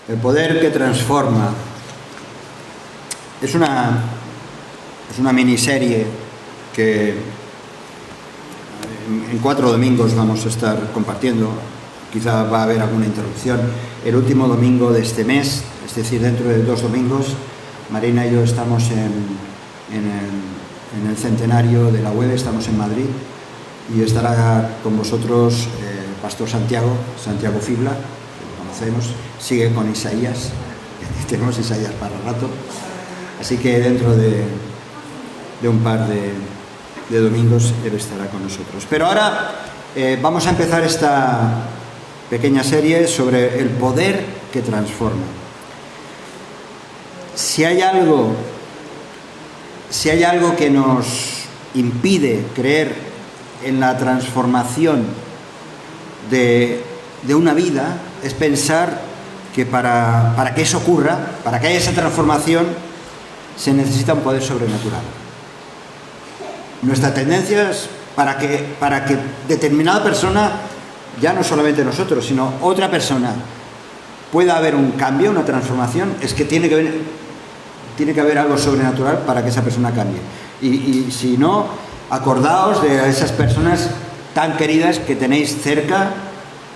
El poder que transforma. Es una miniserie que en 4 domingos vamos a estar compartiendo. Quizá va a haber alguna interrupción. El último domingo de este mes, es decir, dentro de 2 domingos, Marina y yo estamos en el centenario de la web, estamos en Madrid, y estará con vosotros el pastor Santiago Fibla, que lo conocemos, sigue con Isaías, tenemos Isaías para el rato, así que dentro de un par de domingos él estará con nosotros. Pero ahora vamos a empezar esta pequeña serie sobre el poder que transforma. Si hay algo que nos impide creer en la transformación de una vida, es pensar que para que eso ocurra, para que haya esa transformación, se necesita un poder sobrenatural. Nuestra tendencia es para que determinada persona, ya no solamente nosotros, sino otra persona, pueda haber un cambio, una transformación, es que tiene que haber algo sobrenatural para que esa persona cambie. Y si no, acordaos de esas personas tan queridas que tenéis cerca,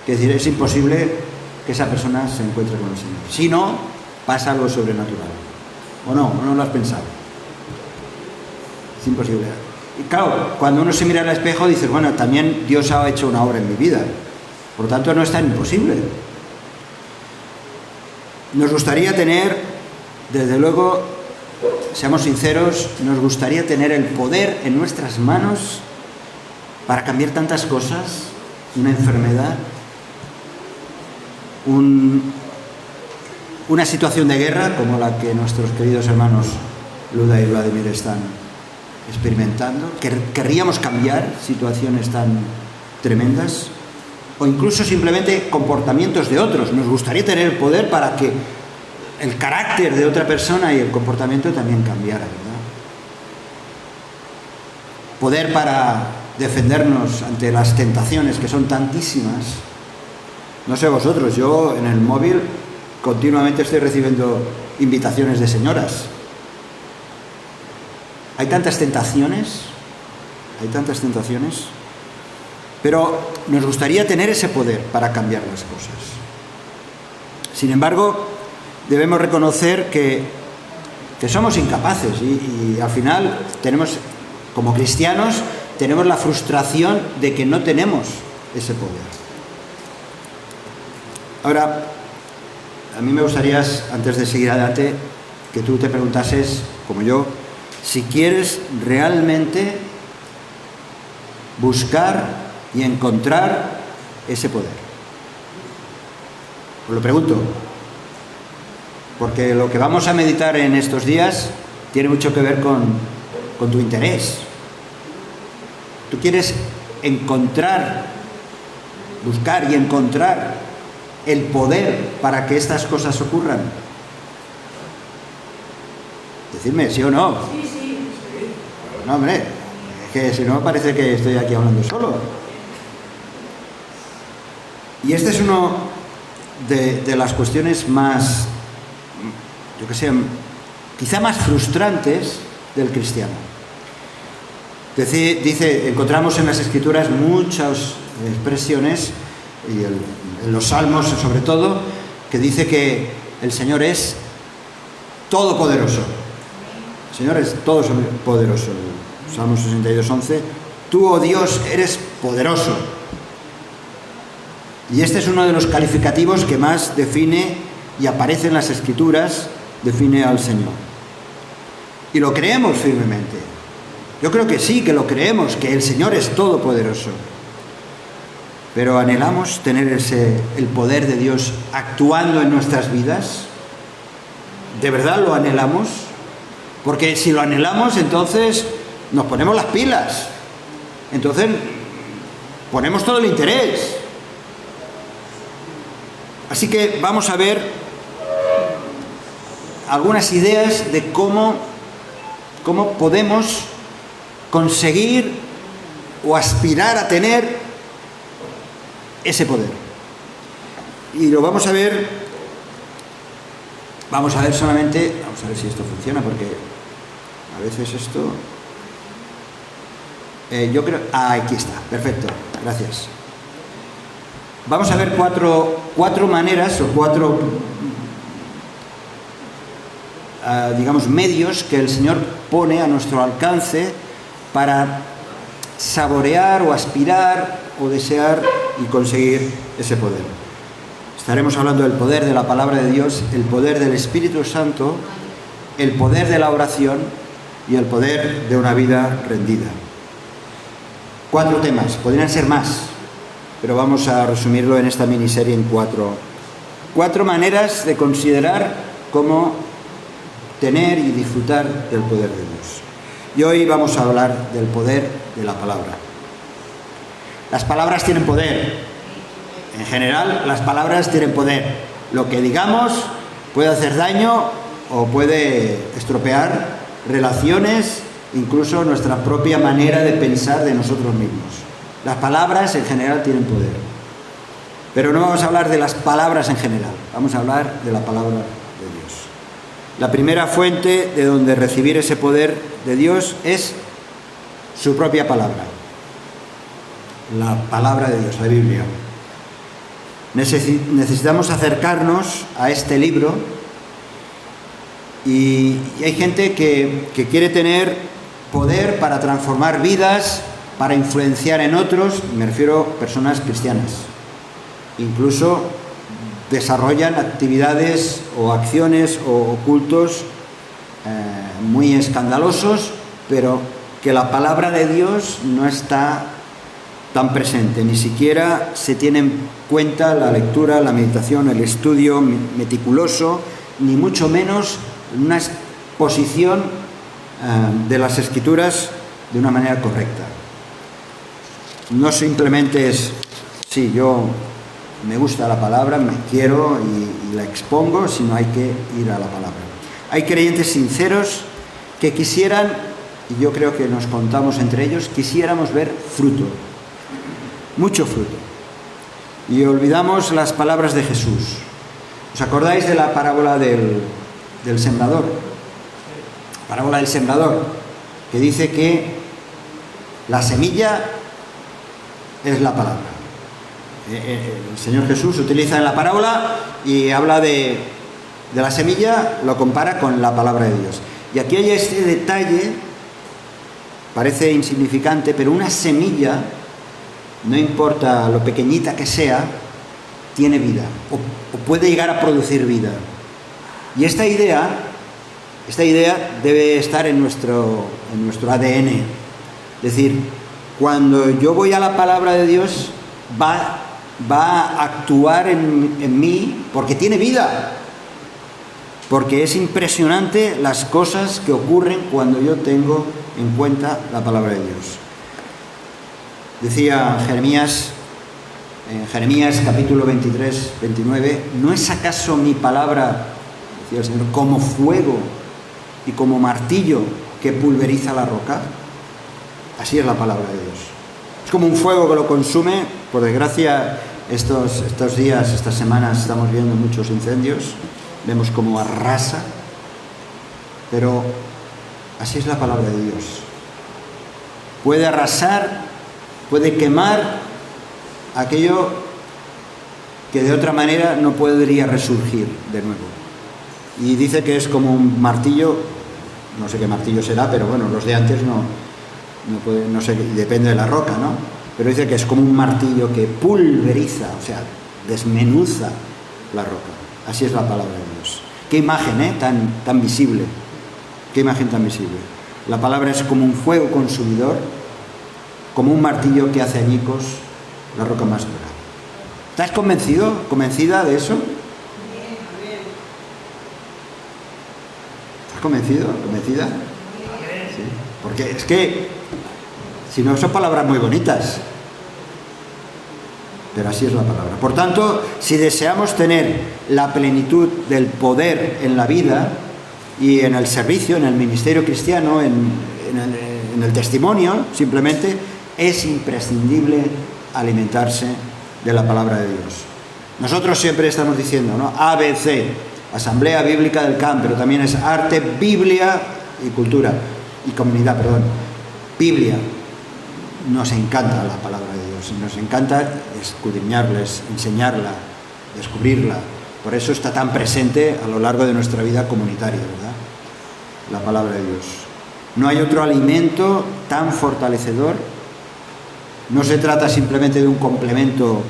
que es decir, es imposible que esa persona se encuentre con el Señor. Si no, pasa algo sobrenatural. ¿O no? ¿O no lo has pensado? Es imposible. Y claro, cuando uno se mira al espejo, dice, bueno, también Dios ha hecho una obra en mi vida. Por lo tanto, no es tan imposible. Nos gustaría tener, desde luego, seamos sinceros, nos gustaría tener el poder en nuestras manos para cambiar tantas cosas, una enfermedad, una situación de guerra como la que nuestros queridos hermanos Luda y Vladimir están experimentando. Querríamos cambiar situaciones tan tremendas, o incluso simplemente comportamientos de otros. Nos gustaría tener el poder para que el carácter de otra persona y el comportamiento también cambiara, ¿verdad? Poder para defendernos ante las tentaciones, que son tantísimas. No sé vosotros, yo en el móvil continuamente estoy recibiendo invitaciones de señoras. Hay tantas tentaciones, pero nos gustaría tener ese poder para cambiar las cosas. Sin embargo, debemos reconocer que somos incapaces y al final como cristianos, tenemos la frustración de que no tenemos ese poder. Ahora, a mí me gustaría, antes de seguir adelante, que tú te preguntases, como yo, si quieres realmente buscar y encontrar ese poder. Os lo pregunto, porque lo que vamos a meditar en estos días tiene mucho que ver con tu interés. Tú quieres buscar y encontrar el poder para que estas cosas ocurran. Decidme, ¿sí o no? Sí. No, hombre, es que si no parece que estoy aquí hablando solo. Y este es uno de las cuestiones más, yo que sé, quizá más frustrantes del cristiano. Encontramos en las Escrituras muchas expresiones, y en los Salmos sobre todo, que dice que el Señor es todopoderoso. El Señor es todopoderoso. Salmo 62:11. Tú, oh Dios, eres poderoso. Y este es uno de los calificativos que más define y aparece en las Escrituras, define al Señor. Y lo creemos firmemente. Yo creo que sí, que lo creemos, que el Señor es todopoderoso. Pero anhelamos tener el poder de Dios actuando en nuestras vidas. ¿De verdad lo anhelamos? Porque si lo anhelamos, entonces nos ponemos las pilas. Entonces ponemos todo el interés. Así que vamos a ver algunas ideas de cómo podemos conseguir o aspirar a tener ese poder. Y lo vamos a ver Vamos a ver solamente, vamos a ver si esto funciona, porque a veces esto... yo creo... aquí está, perfecto, gracias. Vamos a ver cuatro maneras o cuatro, digamos, medios que el Señor pone a nuestro alcance para saborear o aspirar o desear y conseguir ese poder. Estaremos hablando del poder de la palabra de Dios, el poder del Espíritu Santo, el poder de la oración y el poder de una vida rendida. 4 temas, podrían ser más, pero vamos a resumirlo en esta miniserie en 4 maneras de considerar cómo tener y disfrutar del poder de Dios. Y hoy vamos a hablar del poder de la palabra. Las palabras tienen poder. En general, las palabras tienen poder. Lo que digamos puede hacer daño o puede estropear relaciones, incluso nuestra propia manera de pensar de nosotros mismos. Las palabras en general tienen poder. Pero no vamos a hablar de las palabras en general, vamos a hablar de la palabra de Dios. La primera fuente de donde recibir ese poder de Dios es su propia palabra. La palabra de Dios, la Biblia. Necesitamos acercarnos a este libro y hay gente que quiere tener poder para transformar vidas, para influenciar en otros, me refiero a personas cristianas. Incluso desarrollan actividades o acciones o cultos muy escandalosos, pero que la palabra de Dios no está tan presente, ni siquiera se tiene en cuenta la lectura, la meditación, el estudio meticuloso, ni mucho menos una exposición de las Escrituras de una manera correcta. No simplemente es, sí, yo me gusta la palabra, me quiero y la expongo, sino hay que ir a la palabra. Hay creyentes sinceros que quisieran, y yo creo que nos contamos entre ellos, quisiéramos ver fruto. Mucho fruto. Y olvidamos las palabras de Jesús. ¿Os acordáis de la parábola del sembrador? Parábola del sembrador, que dice que la semilla es la palabra. El Señor Jesús utiliza en la parábola y habla de la semilla, lo compara con la palabra de Dios. Y aquí hay este detalle, parece insignificante, pero una semilla, no importa lo pequeñita que sea, tiene vida o puede llegar a producir vida. Y esta idea debe estar en nuestro ADN. Es decir, cuando yo voy a la palabra de Dios, va a actuar en mí porque tiene vida. Porque es impresionante las cosas que ocurren cuando yo tengo en cuenta la palabra de Dios. Decía Jeremías, en Jeremías capítulo 23, 29, ¿no es acaso mi palabra, decía el Señor, como fuego y como martillo que pulveriza la roca? Así es la palabra de Dios. Es como un fuego que lo consume. Por desgracia, estos días, estas semanas, estamos viendo muchos incendios. Vemos cómo arrasa. Pero así es la palabra de Dios. Puede arrasar, puede quemar aquello que de otra manera no podría resurgir de nuevo. Y dice que es como un martillo, no sé qué martillo será, pero bueno, los de antes no sé, depende de la roca, ¿no? Pero dice que es como un martillo que pulveriza, o sea, desmenuza la roca. Así es la palabra de Dios. Qué imagen, tan visible. Qué imagen tan visible. La palabra es como un fuego consumidor, como un martillo que hace añicos la roca más dura. ¿Estás convencido, convencida de eso? ¿Estás convencido, convencida? Sí. Porque es que, si no, son palabras muy bonitas. Pero así es la palabra. Por tanto, si deseamos tener la plenitud del poder en la vida y en el servicio, en el ministerio cristiano, en el testimonio, simplemente, es imprescindible alimentarse de la palabra de Dios. Nosotros siempre estamos diciendo, ¿no? ABC, Asamblea Bíblica del Camp, pero también es arte, Biblia y cultura, y comunidad, perdón. Biblia. Nos encanta la palabra de Dios, nos encanta escudriñarla, enseñarla, descubrirla. Por eso está tan presente a lo largo de nuestra vida comunitaria, ¿verdad? La palabra de Dios. No hay otro alimento tan fortalecedor. No se trata simplemente de un complemento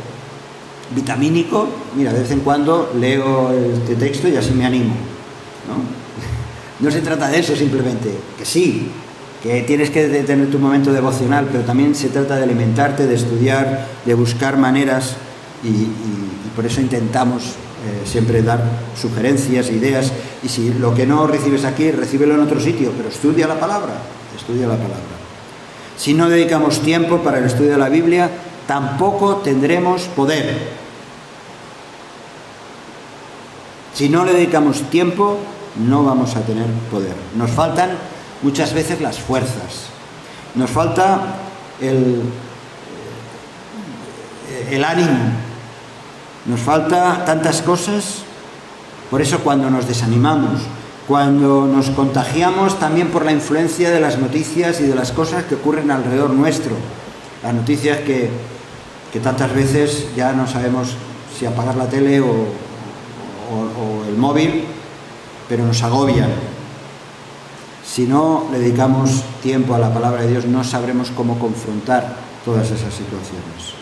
vitamínico. Mira, de vez en cuando leo este texto y así me animo, ¿no? No se trata de eso simplemente, que sí, que tienes que tener tu momento devocional, pero también se trata de alimentarte, de estudiar, de buscar maneras y por eso intentamos siempre dar sugerencias, ideas, y si lo que no recibes aquí, recíbelo en otro sitio, pero estudia la palabra, estudia la palabra. Si no dedicamos tiempo para el estudio de la Biblia, tampoco tendremos poder. Si no le dedicamos tiempo, no vamos a tener poder. Nos faltan muchas veces las fuerzas, nos falta el ánimo, nos falta tantas cosas. Por eso cuando nos desanimamos, cuando nos contagiamos también por la influencia de las noticias y de las cosas que ocurren alrededor nuestro, las noticias que tantas veces ya no sabemos si apagar la tele o el móvil, pero nos agobian. Si no le dedicamos tiempo a la palabra de Dios, no sabremos cómo confrontar todas esas situaciones.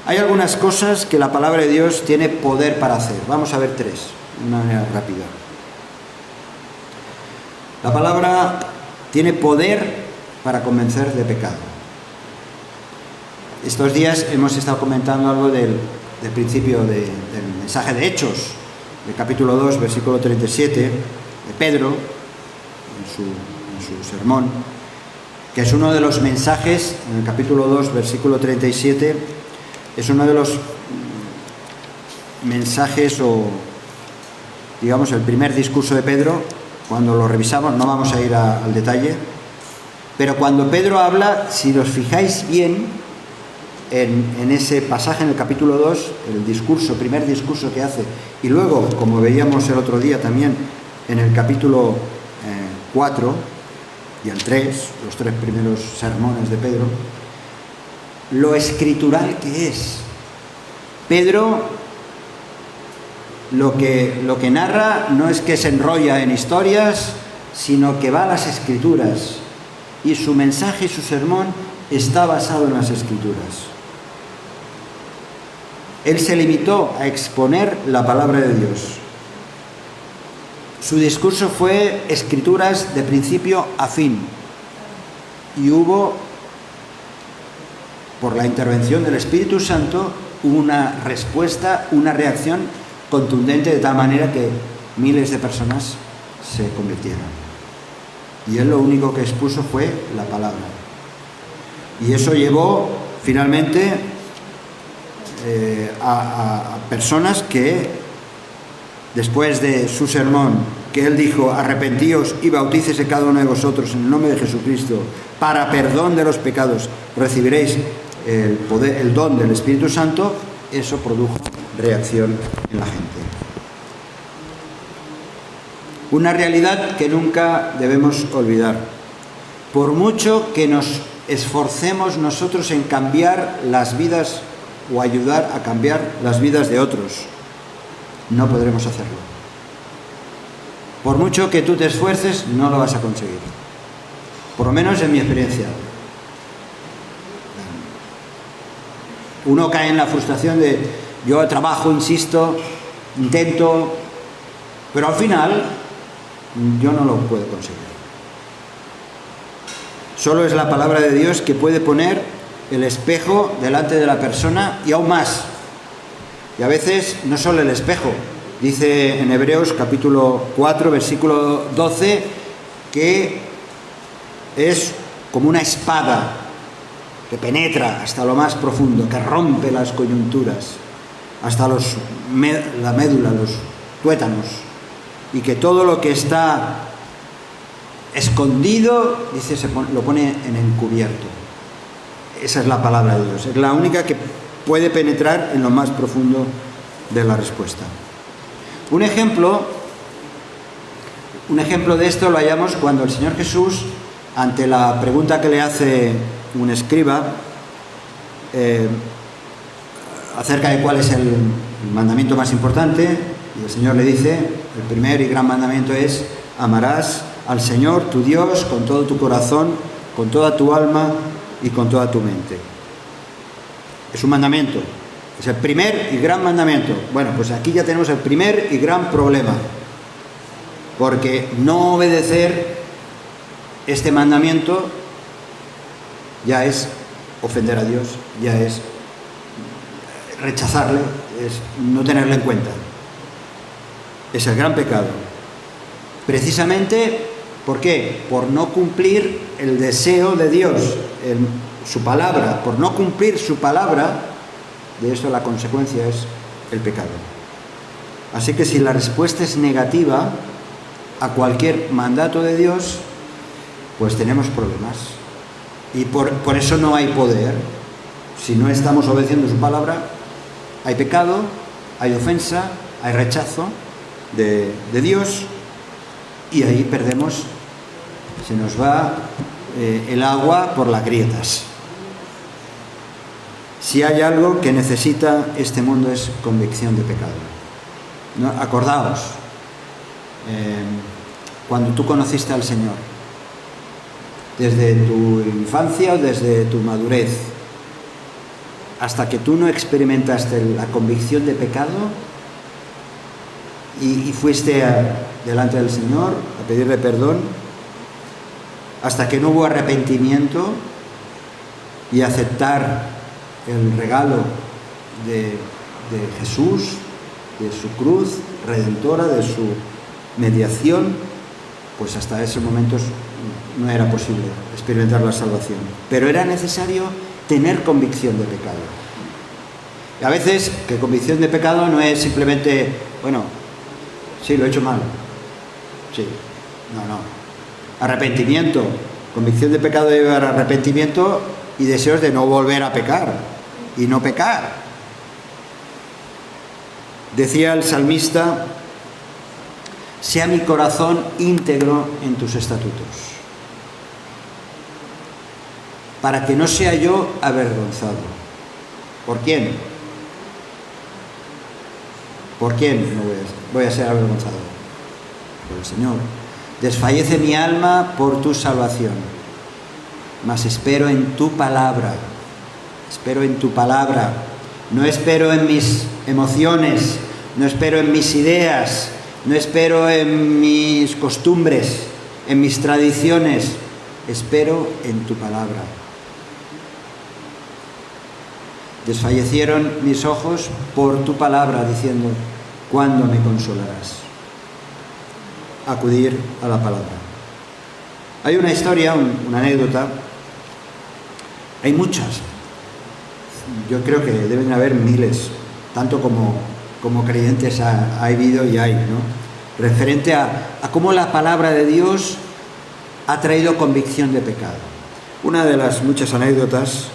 Hay algunas cosas que la palabra de Dios tiene poder para hacer. Vamos a ver tres, de una manera rápida. La palabra tiene poder para convencer de pecado. Estos días hemos estado comentando algo del principio del mensaje de Hechos, del capítulo 2, versículo 37, de Pedro, en su sermón, que es uno de los mensajes, en el capítulo 2, versículo 37, es uno de los mensajes o, digamos, el primer discurso de Pedro. Cuando lo revisamos, no vamos a ir al detalle, pero cuando Pedro habla, si os fijáis bien en ese pasaje, en el capítulo 2, el discurso, primer discurso que hace, y luego, como veíamos el otro día también, en el capítulo 4 y el 3, los tres primeros sermones de Pedro, lo escritural que es. Pedro lo que narra no es que se enrolla en historias, sino que va a las escrituras, y su mensaje y su sermón está basado en las escrituras. Él se limitó a exponer la palabra de Dios. Su discurso fue escrituras de principio a fin, y hubo, por la intervención del Espíritu Santo, una respuesta, una reacción contundente, de tal manera que miles de personas se convirtieron. Y él lo único que expuso fue la palabra. Y eso llevó finalmente a personas que, después de su sermón, que él dijo: arrepentíos y bautícese cada uno de vosotros en el nombre de Jesucristo para perdón de los pecados, recibiréis el don del Espíritu Santo. Eso produjo reacción en la gente. Una realidad que nunca debemos olvidar. Por mucho que nos esforcemos nosotros en cambiar las vidas o ayudar a cambiar las vidas de otros, no podremos hacerlo. Por mucho que tú te esfuerces, no lo vas a conseguir. Por lo menos en mi experiencia. Uno cae en la frustración de: yo trabajo, insisto, intento, pero al final yo no lo puedo conseguir. Solo es la palabra de Dios que puede poner el espejo delante de la persona, y aún más. Y a veces no solo el espejo. Dice en Hebreos capítulo 4, versículo 12, que es como una espada que penetra hasta lo más profundo, que rompe las coyunturas, hasta la médula, los tuétanos, y que todo lo que está escondido, dice, lo pone en encubierto. Esa es la palabra de Dios, es la única que puede penetrar en lo más profundo de la respuesta. Un ejemplo de esto lo hallamos cuando el Señor Jesús, ante la pregunta que le hace un escriba acerca de cuál es el mandamiento más importante, y el Señor le dice, el primer y gran mandamiento es: amarás al Señor tu Dios con todo tu corazón, con toda tu alma y con toda tu mente. Es un mandamiento, es el primer y gran mandamiento. Bueno, pues aquí ya tenemos el primer y gran problema, porque no obedecer este mandamiento ya es ofender a Dios, ya es rechazarle, es no tenerle en cuenta. Es el gran pecado. Precisamente, ¿por qué? Por no cumplir el deseo de Dios, su palabra. Por no cumplir su palabra, de eso la consecuencia es el pecado. Así que si la respuesta es negativa a cualquier mandato de Dios, pues tenemos problemas. Y por eso no hay poder. Si no estamos obedeciendo su palabra, hay pecado, hay ofensa, hay rechazo de Dios, y ahí perdemos, se nos va el agua por las grietas. Si hay algo que necesita este mundo es convicción de pecado. ¿No? Acordaos, cuando tú conociste al Señor, desde tu infancia o desde tu madurez, hasta que tú no experimentaste la convicción de pecado y fuiste delante del Señor a pedirle perdón, hasta que no hubo arrepentimiento y aceptar el regalo de Jesús, de su cruz redentora, de su mediación, pues hasta esos momentos no era posible experimentar la salvación. Pero era necesario tener convicción de pecado. Y a veces, que convicción de pecado no es simplemente, bueno, sí, lo he hecho mal. Sí, no. Arrepentimiento. Convicción de pecado debe haber arrepentimiento y deseos de no volver a pecar y no pecar. Decía el salmista: sea mi corazón íntegro en tus estatutos, para que no sea yo avergonzado. ¿Por quién? ¿Por quién no voy a ser avergonzado? Por el Señor. Desfallece mi alma por tu salvación, mas espero en tu palabra. Espero en tu palabra. No espero en mis emociones, no espero en mis ideas, no espero en mis costumbres, en mis tradiciones. Espero en tu palabra. Desfallecieron mis ojos por tu palabra, diciendo: ¿cuándo me consolarás? Acudir a la palabra. Hay una historia, una anécdota. Hay muchas. Yo creo que deben haber miles, tanto como creyentes ha habido y hay, ¿no? Referente a cómo la palabra de Dios ha traído convicción de pecado. Una de las muchas anécdotas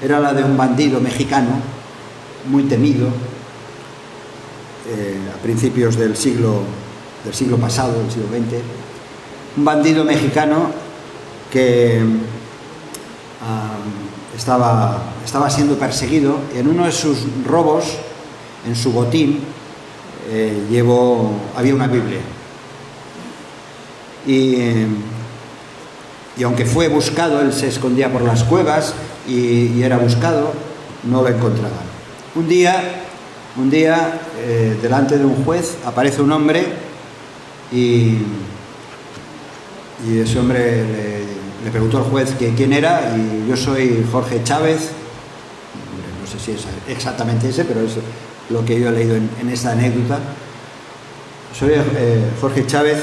era la de un bandido mexicano muy temido a principios del siglo pasado, del siglo XX. Un bandido mexicano que estaba siendo perseguido. En uno de sus robos, en su botín, había una Biblia. Y aunque fue buscado, él se escondía por las cuevas y era buscado, no lo encontraban. Un día, delante de un juez, aparece un hombre y ese hombre le preguntó al juez que quién era, y: yo soy Jorge Chávez. No sé si es exactamente ese, pero es lo que yo he leído en esta anécdota. Soy Jorge Chávez.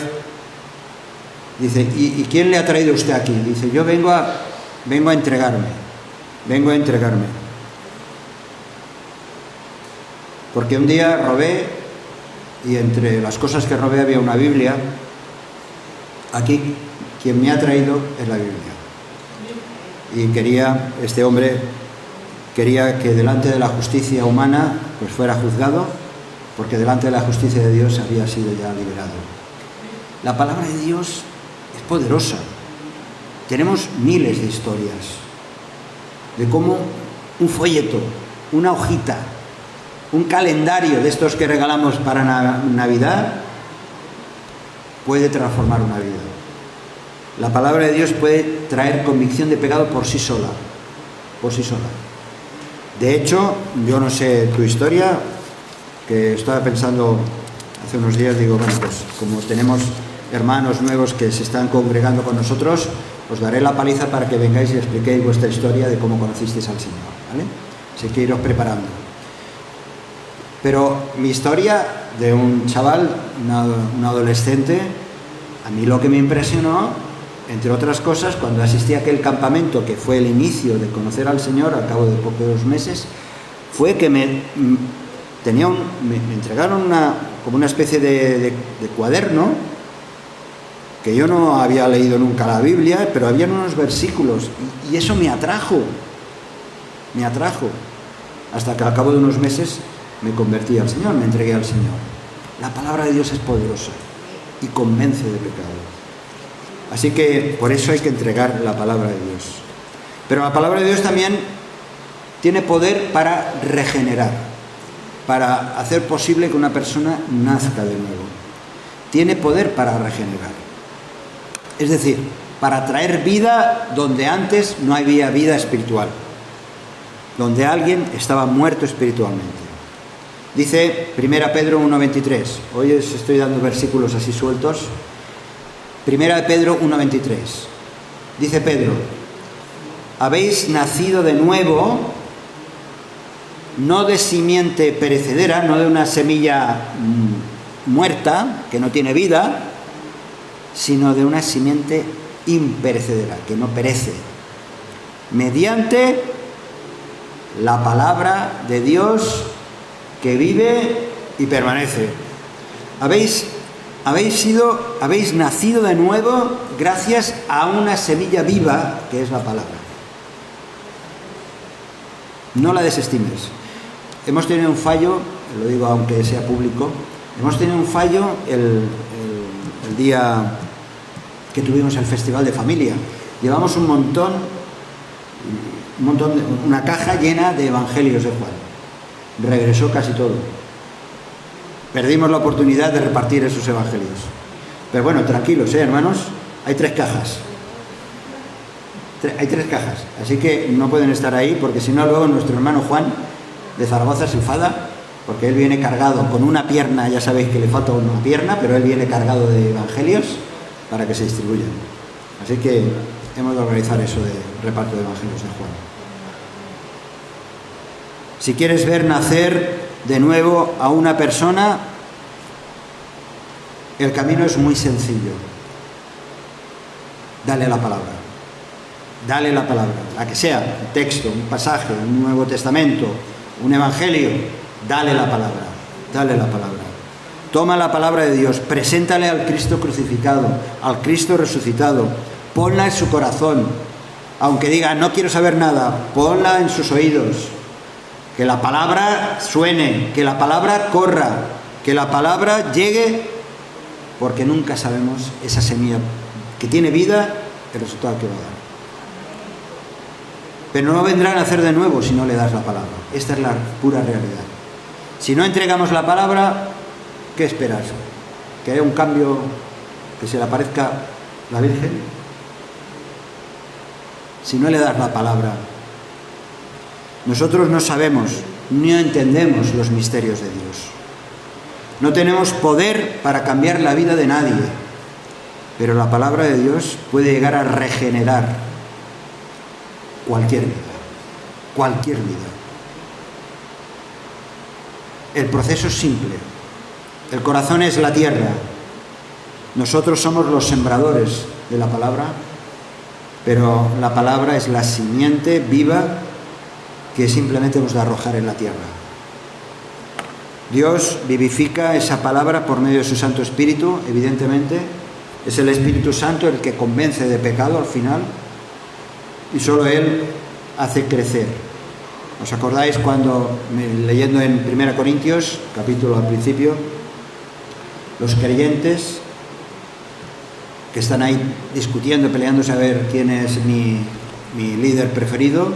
Dice: ¿y quién le ha traído usted aquí? Dice: yo vengo a entregarme. Porque un día robé, y entre las cosas que robé había una Biblia. Aquí quien me ha traído es la Biblia. Y este hombre quería que delante de la justicia humana pues fuera juzgado porque delante de la justicia de Dios había sido ya liberado. La palabra de Dios es poderosa. Tenemos miles de historias de cómo un folleto, una hojita, un calendario de estos que regalamos para Navidad puede transformar una vida. La palabra de Dios puede traer convicción de pecado por sí sola. Por sí sola. De hecho, yo no sé tu historia, que estaba pensando hace unos días, digo, bueno, pues como tenemos hermanos nuevos que se están congregando con nosotros, os daré la paliza para que vengáis y expliquéis vuestra historia de cómo conocisteis al Señor, ¿vale? Así que iros preparando. Pero mi historia de un chaval, un adolescente, a mí lo que me impresionó, entre otras cosas, cuando asistí a aquel campamento que fue el inicio de conocer al Señor al cabo de pocos meses, fue que me entregaron como una especie de cuaderno, que yo no había leído nunca la Biblia, pero habían unos versículos y eso me atrajo, hasta que al cabo de unos meses me convertí al Señor, me entregué al Señor. La palabra de Dios es poderosa y convence de pecado. Así que por eso hay que entregar la palabra de Dios. Pero la palabra de Dios también tiene poder para regenerar, para hacer posible que una persona nazca de nuevo. Tiene poder para regenerar. Es decir, para traer vida donde antes no había vida espiritual, donde alguien estaba muerto espiritualmente. Dice 1 Pedro 1:23. Hoy os estoy dando versículos así sueltos. 1 Pedro 1:23. Dice Pedro: habéis nacido de nuevo, no de simiente perecedera, no de una semilla muerta, que no tiene vida, sino de una simiente imperecedera, que no perece, mediante la palabra de Dios que vive y permanece. Habéis nacido de nuevo gracias a una semilla viva que es la palabra. No la desestimes. Hemos tenido un fallo, lo digo aunque sea público, hemos tenido un fallo el día que tuvimos el Festival de Familia. Llevamos una caja llena de evangelios de Juan. Regresó casi todo. Perdimos la oportunidad de repartir esos evangelios. Pero bueno, tranquilos, hermanos, hay 3 cajas. Hay 3 cajas, así que no pueden estar ahí, porque si no luego nuestro hermano Juan de Zaragoza se enfada, porque él viene cargado con una pierna, ya sabéis que le falta una pierna, pero él viene cargado de evangelios para que se distribuyan. Así que hemos de organizar eso de reparto de evangelios de Juan. Si quieres ver nacer de nuevo a una persona, el camino es muy sencillo. Dale la palabra. Dale la palabra, la que sea, un texto, un pasaje, un Nuevo Testamento, un evangelio. Dale la palabra. Dale la palabra. Toma la palabra de Dios, preséntale al Cristo crucificado, al Cristo resucitado, ponla en su corazón. Aunque diga, no quiero saber nada, ponla en sus oídos. Que la palabra suene, que la palabra corra, que la palabra llegue, porque nunca sabemos esa semilla que tiene vida, el resultado que va a dar. Pero no vendrá a nacer de nuevo si no le das la palabra. Esta es la pura realidad. Si no entregamos la palabra, ¿qué esperas? ¿Que haya un cambio, que se le aparezca la Virgen? Si no le das la palabra, nosotros no sabemos, ni entendemos los misterios de Dios. No tenemos poder para cambiar la vida de nadie, pero la palabra de Dios puede llegar a regenerar cualquier vida, cualquier vida. El proceso es simple. El corazón es la tierra. Nosotros somos los sembradores de la palabra, pero la palabra es la simiente viva que simplemente hemos de arrojar en la tierra. Dios vivifica esa palabra por medio de su Santo Espíritu, evidentemente. Es el Espíritu Santo el que convence de pecado al final, y solo Él hace crecer. ¿Os acordáis cuando, leyendo en 1 Corintios, capítulo al principio, los creyentes que están ahí discutiendo, peleándose a ver quién es mi líder preferido,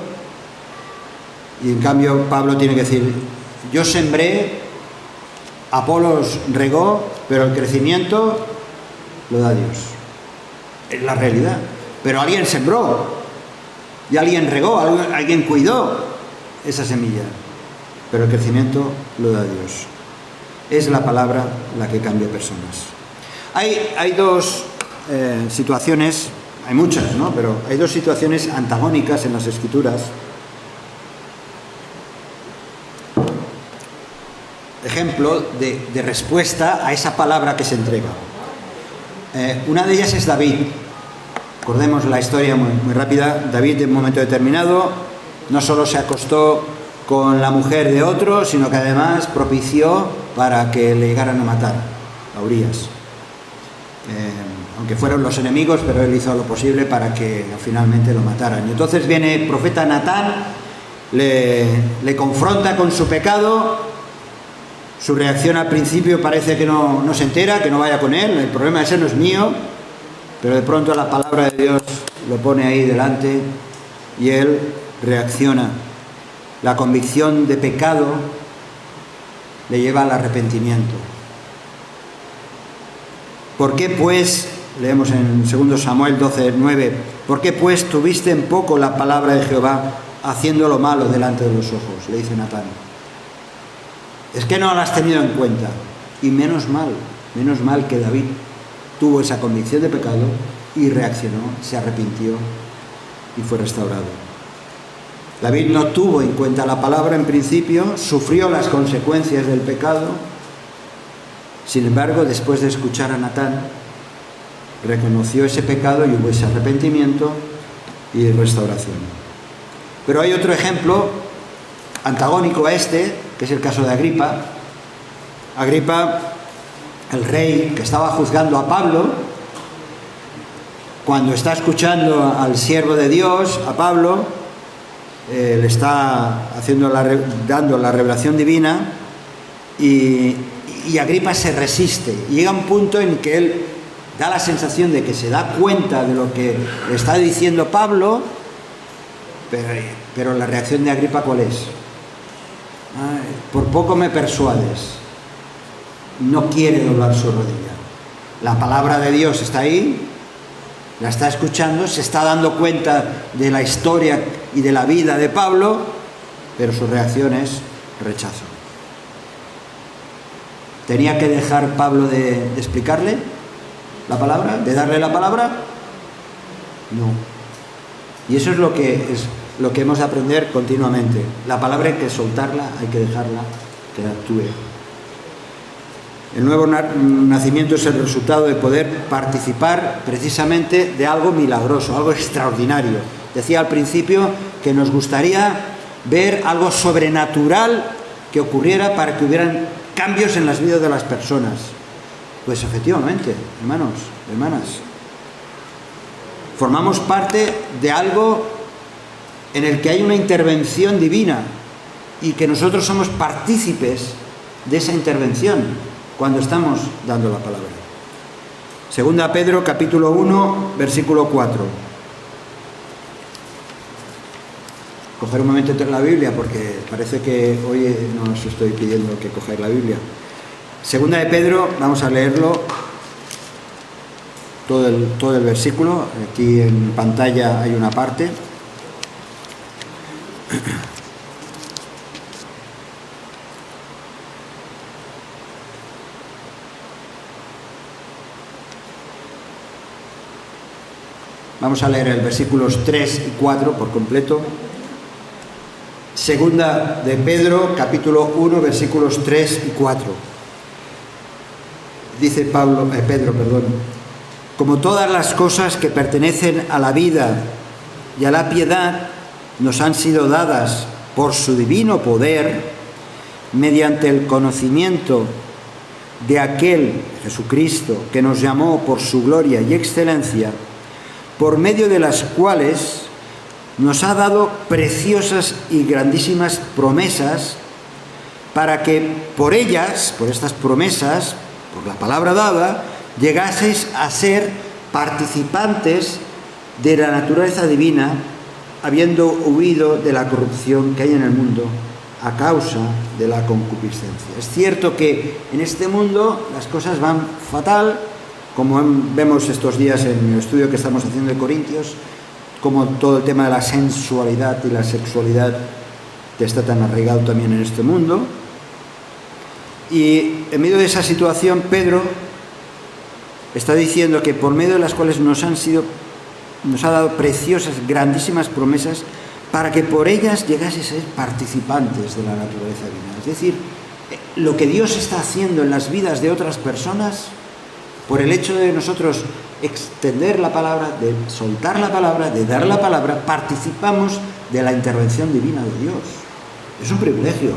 y en cambio Pablo tiene que decir: yo sembré, Apolos regó, pero el crecimiento lo da Dios. Es la realidad. Pero alguien sembró, y alguien regó, alguien cuidó esa semilla, pero el crecimiento lo da Dios. Es la palabra la que cambia personas. Hay dos situaciones, hay muchas, ¿no? Pero hay dos situaciones antagónicas en las Escrituras. Ejemplo de respuesta a esa palabra que se entrega. Una de ellas es David. Recordemos la historia muy rápida. David, en un momento determinado, no solo se acostó con la mujer de otro, sino que además propició para que le llegaran a matar a Urías. Aunque fueron los enemigos, pero él hizo lo posible para que finalmente lo mataran. Y entonces viene el profeta Natán, le confronta con su pecado. Su reacción al principio parece que no se entera, que no vaya con él. El problema ese no es mío. Pero de pronto la palabra de Dios lo pone ahí delante y él reacciona. La convicción de pecado le lleva al arrepentimiento. ¿Por qué pues, leemos en 2 Samuel 12:9, ¿por qué pues tuviste en poco la palabra de Jehová haciendo lo malo delante de los ojos? Le dice Natán. Es que no la has tenido en cuenta. Y menos mal que David tuvo esa convicción de pecado y reaccionó, se arrepintió y fue restaurado. David no tuvo en cuenta la palabra en principio, sufrió las consecuencias del pecado. Sin embargo, después de escuchar a Natán, reconoció ese pecado y hubo ese arrepentimiento y restauración. Pero hay otro ejemplo antagónico a este, que es el caso de Agripa. Agripa, el rey que estaba juzgando a Pablo, cuando está escuchando al siervo de Dios, a Pablo, le está dando la revelación divina, y Agripa se resiste. Y llega un punto en que él da la sensación de que se da cuenta de lo que le está diciendo Pablo, pero la reacción de Agripa, ¿cuál es? Por poco me persuades. No quiere doblar su rodilla. La palabra de Dios está ahí, la está escuchando, se está dando cuenta de la historia y de la vida de Pablo, pero su reacción es rechazo. ¿Tenía que dejar Pablo de explicarle la palabra, de darle la palabra? No. Y eso es lo que hemos de aprender continuamente. La palabra hay que soltarla, hay que dejarla que actúe. El nuevo nacimiento es el resultado de poder participar precisamente de algo milagroso, algo extraordinario. Decía al principio que nos gustaría ver algo sobrenatural que ocurriera para que hubieran cambios en las vidas de las personas. Pues efectivamente, hermanos, hermanas, formamos parte de algo en el que hay una intervención divina y que nosotros somos partícipes de esa intervención cuando estamos dando la palabra. Segunda Pedro, capítulo 1, versículo 4. Coger un momento entre la Biblia, porque parece que hoy no os estoy pidiendo que cojáis la Biblia. Segunda de Pedro, vamos a leerlo, todo el versículo. Aquí en pantalla hay una parte. Vamos a leer el versículos 3 y 4 por completo. Segunda de Pedro, capítulo 1, versículos 3 y 4. Dice Pedro, como todas las cosas que pertenecen a la vida y a la piedad nos han sido dadas por su divino poder, mediante el conocimiento de aquel Jesucristo que nos llamó por su gloria y excelencia, por medio de las cuales nos ha dado preciosas y grandísimas promesas para que por ellas, por estas promesas, por la palabra dada, llegaseis a ser participantes de la naturaleza divina, habiendo huido de la corrupción que hay en el mundo a causa de la concupiscencia. Es cierto que en este mundo las cosas van fatal, como vemos estos días en el estudio que estamos haciendo de Corintios, como todo el tema de la sensualidad y la sexualidad que está tan arraigado también en este mundo. Y en medio de esa situación, Pedro está diciendo que por medio de las cuales nos ha dado preciosas, grandísimas promesas para que por ellas llegases a ser participantes de la naturaleza divina. Es decir, lo que Dios está haciendo en las vidas de otras personas, por el hecho de nosotros extender la palabra, de soltar la palabra, de dar la palabra, participamos de la intervención divina de Dios. Es un privilegio,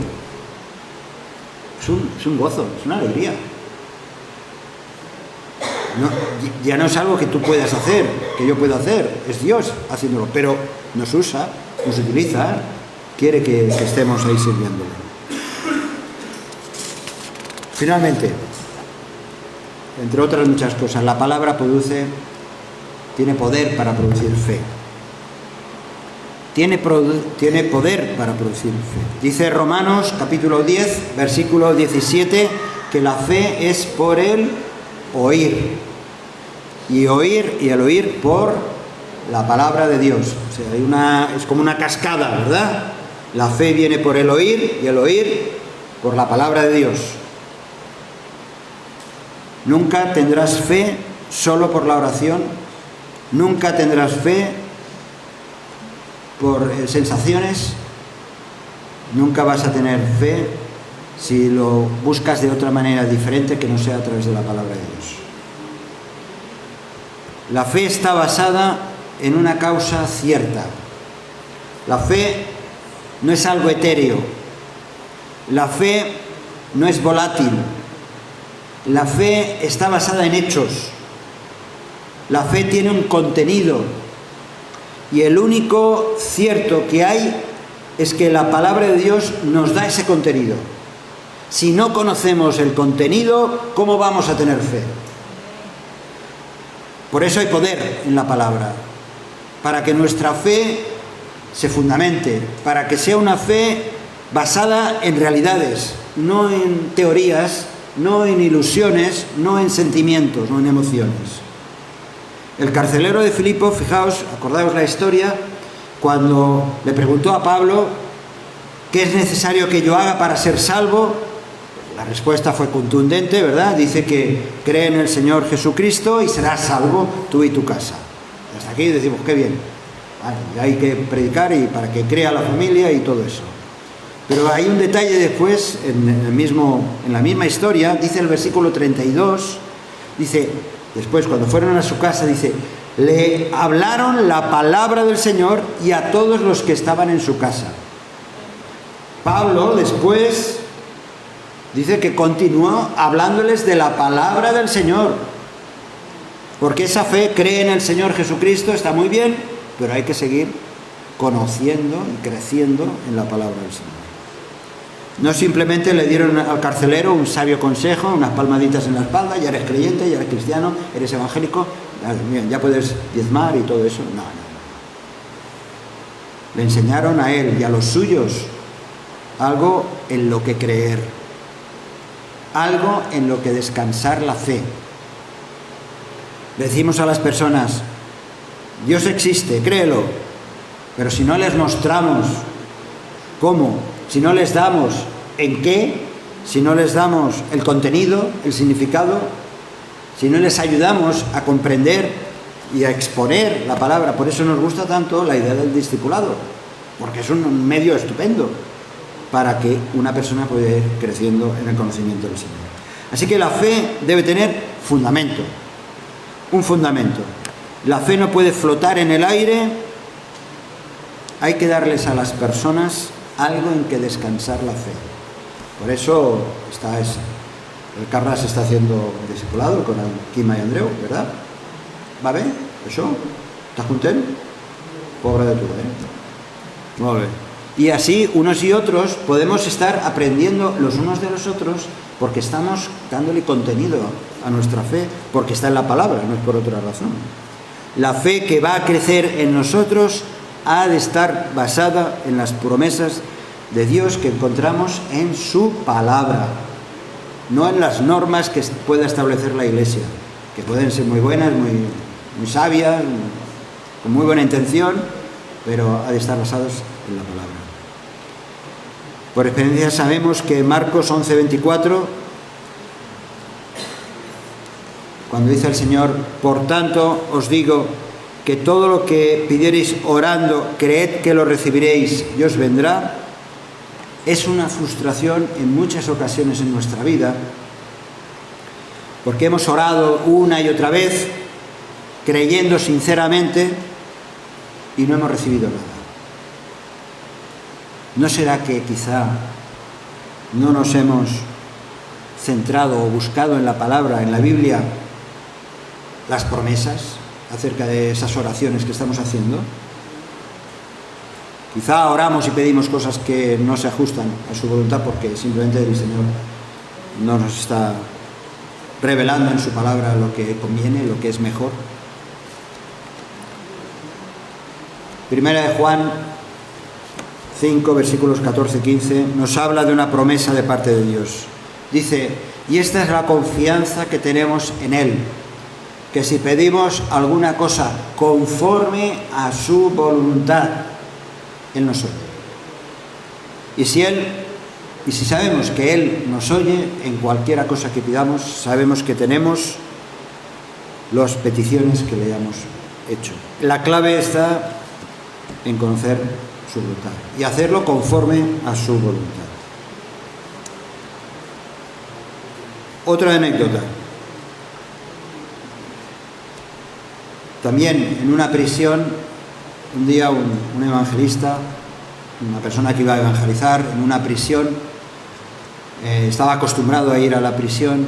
es un gozo, es una alegría. No, ya no es algo que tú puedas hacer, que yo pueda hacer, es Dios haciéndolo, pero nos usa, nos utiliza, quiere que estemos ahí sirviéndole. Finalmente, entre otras muchas cosas, la palabra tiene poder para producir fe. Tiene poder para producir fe. Dice Romanos capítulo 10, versículo 17, que la fe es por el oír. Y el oír por la palabra de Dios. O sea, es como una cascada, ¿verdad? La fe viene por el oír y el oír por la palabra de Dios. Nunca tendrás fe solo por la oración, nunca tendrás fe por sensaciones, nunca vas a tener fe si lo buscas de otra manera diferente que no sea a través de la palabra de Dios. La fe está basada en una causa cierta. La fe no es algo etéreo. La fe no es volátil. La fe está basada en hechos. La fe tiene un contenido. Y el único cierto que hay es que la palabra de Dios nos da ese contenido. Si no conocemos el contenido, ¿cómo vamos a tener fe? Por eso hay poder en la palabra, para que nuestra fe se fundamente, para que sea una fe basada en realidades, no en teorías, no en ilusiones, no en sentimientos, no en emociones. El carcelero de Filipo, fijaos, acordaos la historia, cuando le preguntó a Pablo ¿qué es necesario que yo haga para ser salvo? La respuesta fue contundente, ¿verdad? Dice que cree en el Señor Jesucristo y serás salvo tú y tu casa. Hasta aquí decimos, qué bien. Vale, y hay que predicar y para que crea la familia y todo eso. Pero hay un detalle después, en la misma historia, dice el versículo 32, dice, después cuando fueron a su casa, dice, le hablaron la palabra del Señor y a todos los que estaban en su casa. Pablo después dice que continuó hablándoles de la palabra del Señor, porque esa fe cree en el Señor Jesucristo, está muy bien, pero hay que seguir conociendo y creciendo en la palabra del Señor. No simplemente le dieron al carcelero un sabio consejo, unas palmaditas en la espalda, ya eres creyente, ya eres cristiano, eres evangélico, ya puedes diezmar y todo eso. No. Le enseñaron a él y a los suyos algo en lo que creer, algo en lo que descansar la fe. Decimos a las personas, Dios existe, créelo, pero si no les mostramos cómo, si no les damos en qué, si no les damos el contenido, el significado, si no les ayudamos a comprender y a exponer la palabra, por eso nos gusta tanto la idea del discipulado, porque es un medio estupendo para que una persona pueda ir creciendo en el conocimiento del Señor. Así que la fe debe tener fundamento, un fundamento. La fe no puede flotar en el aire, hay que darles a las personas algo en que descansar la fe. Por eso el Carras está haciendo discipulado con Quima y Andreu, ¿verdad? ¿Va bé? Això? Estàs content? Pobre de tú, Muy bien. Y así, unos y otros, podemos estar aprendiendo los unos de los otros porque estamos dándole contenido a nuestra fe, porque está en la palabra, no es por otra razón. La fe que va a crecer en nosotros ha de estar basada en las promesas de Dios que encontramos en su palabra, no en las normas que pueda establecer la Iglesia, que pueden ser muy buenas, muy sabias, con muy buena intención, pero ha de estar basados en la palabra. Por experiencia sabemos que Marcos 11:24, cuando dice el Señor: por tanto os digo que todo lo que pidiereis orando, creed que lo recibiréis y os vendrá, es una frustración en muchas ocasiones en nuestra vida, porque hemos orado una y otra vez, creyendo sinceramente, y no hemos recibido nada. ¿No será que quizá no nos hemos centrado o buscado en la palabra, en la Biblia, las promesas acerca de esas oraciones que estamos haciendo? Quizá oramos y pedimos cosas que no se ajustan a su voluntad porque simplemente el Señor no nos está revelando en su palabra lo que conviene, lo que es mejor. Primera de Juan 5, versículos 14-15, nos habla de una promesa de parte de Dios. Dice: y esta es la confianza que tenemos en Él, que si pedimos alguna cosa conforme a su voluntad, Él nos oye. Y si sabemos que Él nos oye en cualquiera cosa que pidamos, sabemos que tenemos las peticiones que le hayamos hecho. La clave está en conocer su voluntad y hacerlo conforme a su voluntad. Otra anécdota. También en una prisión, un día un evangelista, una persona que iba a evangelizar en una prisión, estaba acostumbrado a ir a la prisión,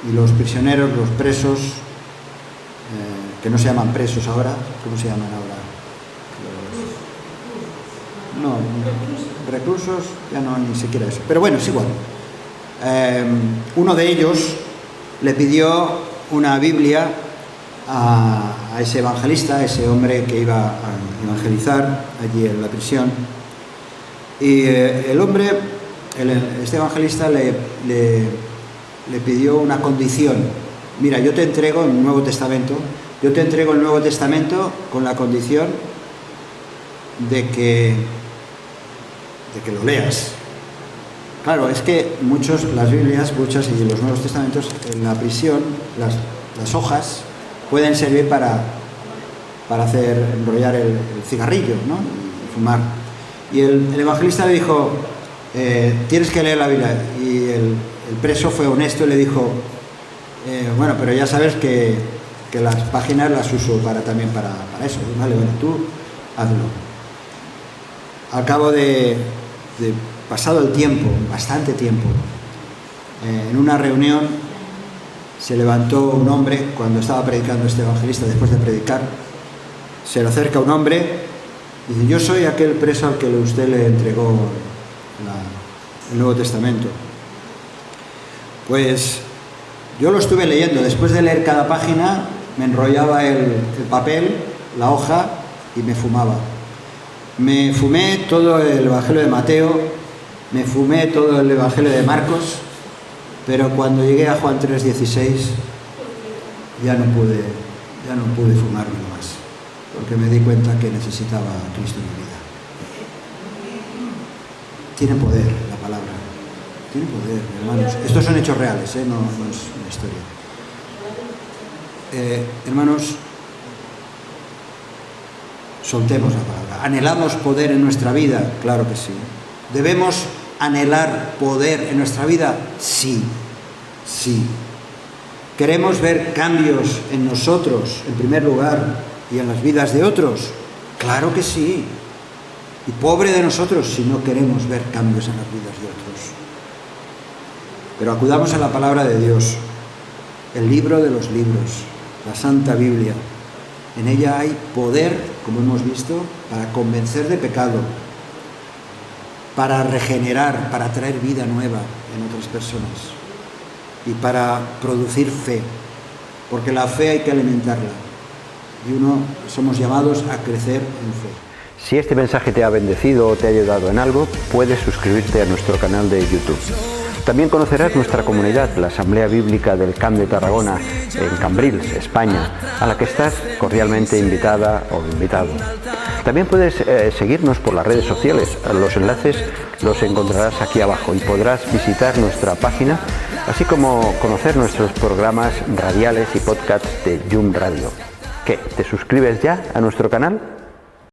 y los prisioneros, los presos, que no se llaman presos ahora, ¿cómo se llaman ahora? No, reclusos, ya no, ni siquiera eso. Pero bueno, es igual. Uno de ellos le pidió una Biblia a ese evangelista, a ese hombre que iba a evangelizar allí en la prisión. Y el hombre, este evangelista, le pidió una condición. Mira, yo te entrego el Nuevo Testamento, con la condición de que lo leas. Claro, es que las Biblias, muchas y los Nuevos Testamentos, en la prisión, las hojas pueden servir para enrollar el cigarrillo, ¿no? Y fumar. Y el evangelista le dijo: tienes que leer la Biblia. Y el preso fue honesto y le dijo: bueno, pero ya sabes que las páginas las uso también para eso. Vale, bueno, tú hazlo. Al cabo de pasado el tiempo, bastante tiempo, en una reunión se levantó un hombre, cuando estaba predicando este evangelista, después de predicar, se le acerca un hombre y dice: yo soy aquel preso al que usted le entregó el Nuevo Testamento. Pues yo lo estuve leyendo. Después de leer cada página, me enrollaba el papel, la hoja, y me fumaba. Me fumé todo el Evangelio de Mateo, me fumé todo el Evangelio de Marcos, pero cuando llegué a Juan 3:16 ya no pude fumármelo más, porque me di cuenta que necesitaba a Cristo en mi vida. Tiene poder la palabra, tiene poder, hermanos. Estos son hechos reales, no es una historia. Hermanos, soltemos la palabra. ¿Anhelamos poder en nuestra vida? Claro que sí. ¿Debemos anhelar poder en nuestra vida? Sí, sí. ¿Queremos ver cambios en nosotros, en primer lugar, y en las vidas de otros? Claro que sí. Y pobre de nosotros si no queremos ver cambios en las vidas de otros. Pero acudamos a la palabra de Dios, el libro de los libros, la Santa Biblia, En ella hay poder, como hemos visto, para convencer de pecado, para regenerar, para traer vida nueva en otras personas y para producir fe, porque la fe hay que alimentarla y somos llamados a crecer en fe. Si este mensaje te ha bendecido o te ha ayudado en algo, puedes suscribirte a nuestro canal de YouTube. También conocerás nuestra comunidad, la Asamblea Bíblica del Camp de Tarragona, en Cambrils, España, a la que estás cordialmente invitada o invitado. También puedes seguirnos por las redes sociales. Los enlaces los encontrarás aquí abajo y podrás visitar nuestra página, así como conocer nuestros programas radiales y podcasts de Yum Radio. ¿Qué? ¿Te suscribes ya a nuestro canal?